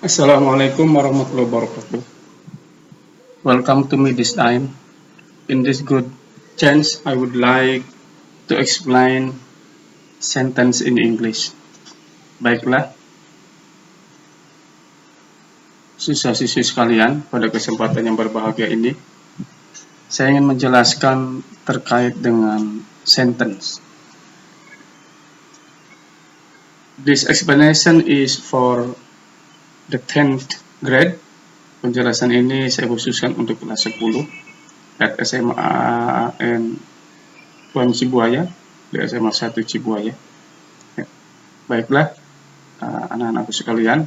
Assalamualaikum warahmatullahi wabarakatuh. Welcome to me this time. In this good chance, I would like to explain sentence in English. Baiklah, siswa-siswi sekalian, pada kesempatan yang berbahagia ini, saya ingin menjelaskan terkait dengan sentence. This explanation is for the 10th grade. Penjelasan ini saya khususkan untuk kelas 10 at SMA AN Tuan Cibuaya, di SMA 1 Cibuaya. Baiklah, anak-anakku sekalian,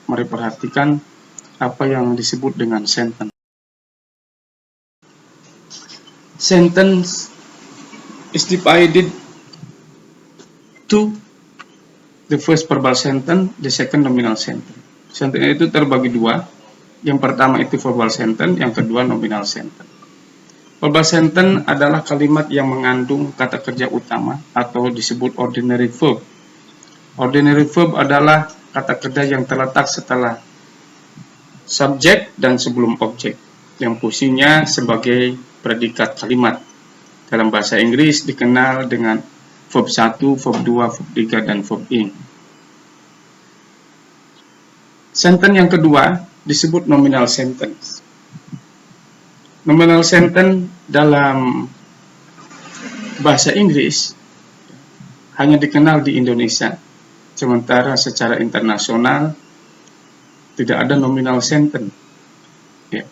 mari perhatikan apa yang disebut dengan sentence. Sentence is divided to the first verbal sentence, the second nominal sentence. Sentence itu terbagi dua. Yang pertama itu verbal sentence, yang kedua nominal sentence. Verbal sentence adalah kalimat yang mengandung kata kerja utama atau disebut ordinary verb. Ordinary verb adalah kata kerja yang terletak setelah subjek dan sebelum objek, yang fungsinya sebagai predikat kalimat. Dalam bahasa Inggris dikenal dengan verb 1, verb 2, verb 3, dan verb ing. Sentence yang kedua disebut nominal sentence. Nominal sentence dalam bahasa Inggris hanya dikenal di Indonesia, sementara secara internasional tidak ada nominal sentence. Ya.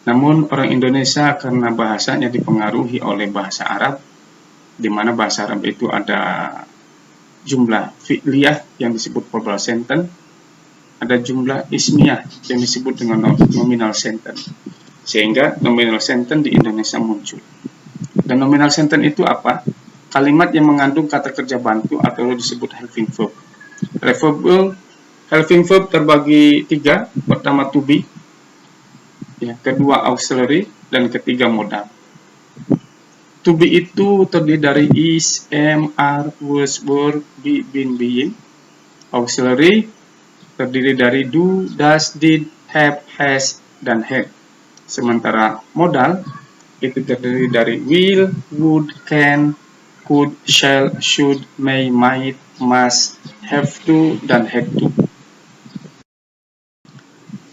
Namun orang Indonesia karena bahasanya dipengaruhi oleh bahasa Arab, di mana bahasa Arab itu ada jumlah fi'liyah yang disebut verbal sentence, ada jumlah ismiyah yang disebut dengan nominal sentence, sehingga nominal sentence di Indonesia muncul. Dan nominal sentence itu apa? Kalimat yang mengandung kata kerja bantu atau disebut helping verb. Helping verb terbagi tiga. Pertama to be, ya, kedua auxiliary, dan ketiga modal. To be itu terdiri dari is, am, are, was, were, be, been, being. Auxiliary terdiri dari do, does, did, have, has, dan had. Sementara modal itu terdiri dari will, would, can, could, shall, should, may, might, must, have to, dan had to.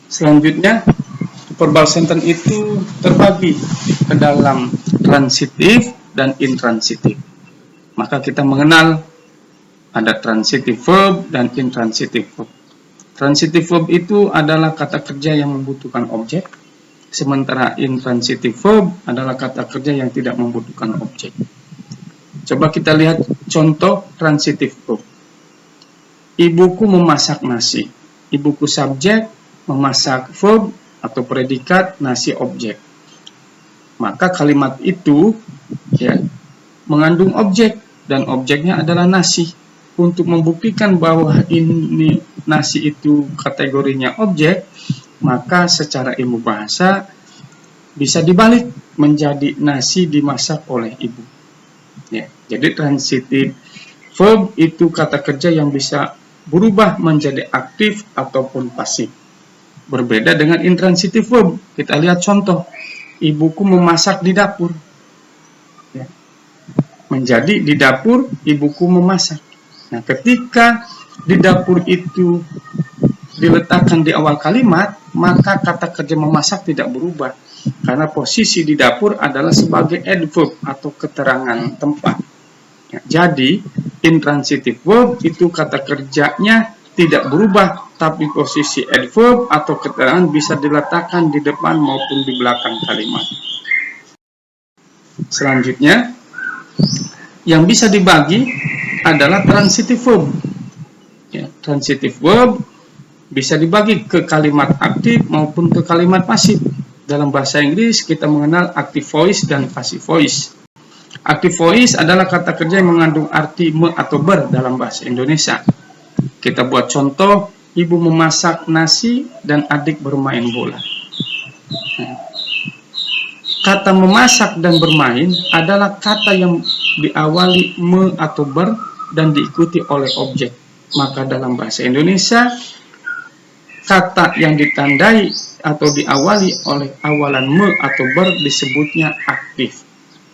Selanjutnya, verbal sentence itu terbagi ke dalam transitif dan intransitif. Maka kita mengenal ada transitive verb dan intransitive verb. Transitive verb itu adalah kata kerja yang membutuhkan objek, sementara intransitive verb adalah kata kerja yang tidak membutuhkan objek. Coba kita lihat contoh transitive verb. Ibuku memasak nasi. Ibuku subjek, memasak verb atau predikat, nasi objek. Maka kalimat itu ya mengandung objek dan objeknya adalah nasi. Untuk membuktikan bahwa ini nasi itu kategorinya objek, maka secara ilmu bahasa bisa dibalik menjadi nasi dimasak oleh ibu. Ya, jadi transitive verb itu kata kerja yang bisa berubah menjadi aktif ataupun pasif. Berbeda dengan intransitive verb. Kita lihat contoh. Ibuku memasak di dapur. Ya. Menjadi di dapur, ibuku memasak. Nah, ketika di dapur itu diletakkan di awal kalimat, maka kata kerja memasak tidak berubah. Karena posisi di dapur adalah sebagai adverb atau keterangan tempat. Ya, jadi, intransitive verb itu kata kerjanya tidak berubah, tapi posisi adverb atau keterangan bisa diletakkan di depan maupun di belakang kalimat. Selanjutnya, yang bisa dibagi adalah transitive verb. Ya, transitive verb bisa dibagi ke kalimat aktif maupun ke kalimat pasif. Dalam bahasa Inggris kita mengenal active voice dan passive voice. Active voice adalah kata kerja yang mengandung arti me atau ber dalam bahasa Indonesia. Kita buat contoh, ibu memasak nasi dan adik bermain bola. Kata memasak dan bermain adalah kata yang diawali me atau ber dan diikuti oleh objek. Maka dalam bahasa Indonesia kata yang ditandai atau diawali oleh awalan me atau ber disebutnya aktif.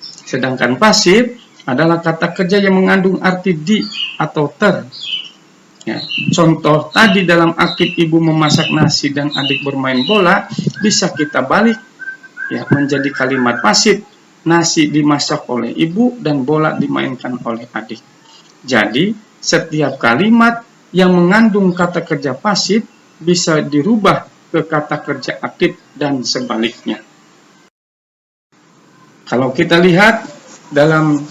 Sedangkan pasif adalah kata kerja yang mengandung arti di atau ter. Ya, contoh tadi dalam aktif ibu memasak nasi dan adik bermain bola bisa kita balik ya menjadi kalimat pasif. Nasi dimasak oleh ibu dan bola dimainkan oleh adik. Jadi, setiap kalimat yang mengandung kata kerja pasif bisa dirubah ke kata kerja aktif dan sebaliknya. Kalau kita lihat dalam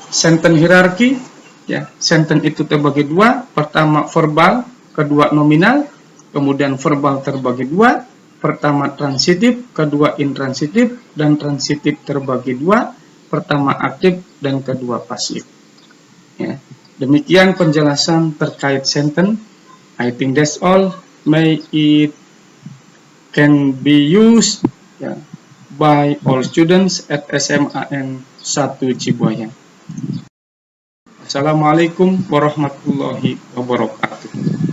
sentence hierarki, ya, sentence itu terbagi dua. Pertama verbal, kedua nominal, kemudian verbal terbagi dua. Pertama transitif, kedua intransitif, dan transitif terbagi dua. Pertama aktif dan kedua pasif. Ya. Demikian penjelasan terkait sentence. I think that's all. May it can be used by all students at SMAN 1 Cibuaya. Assalamualaikum warahmatullahi wabarakatuh.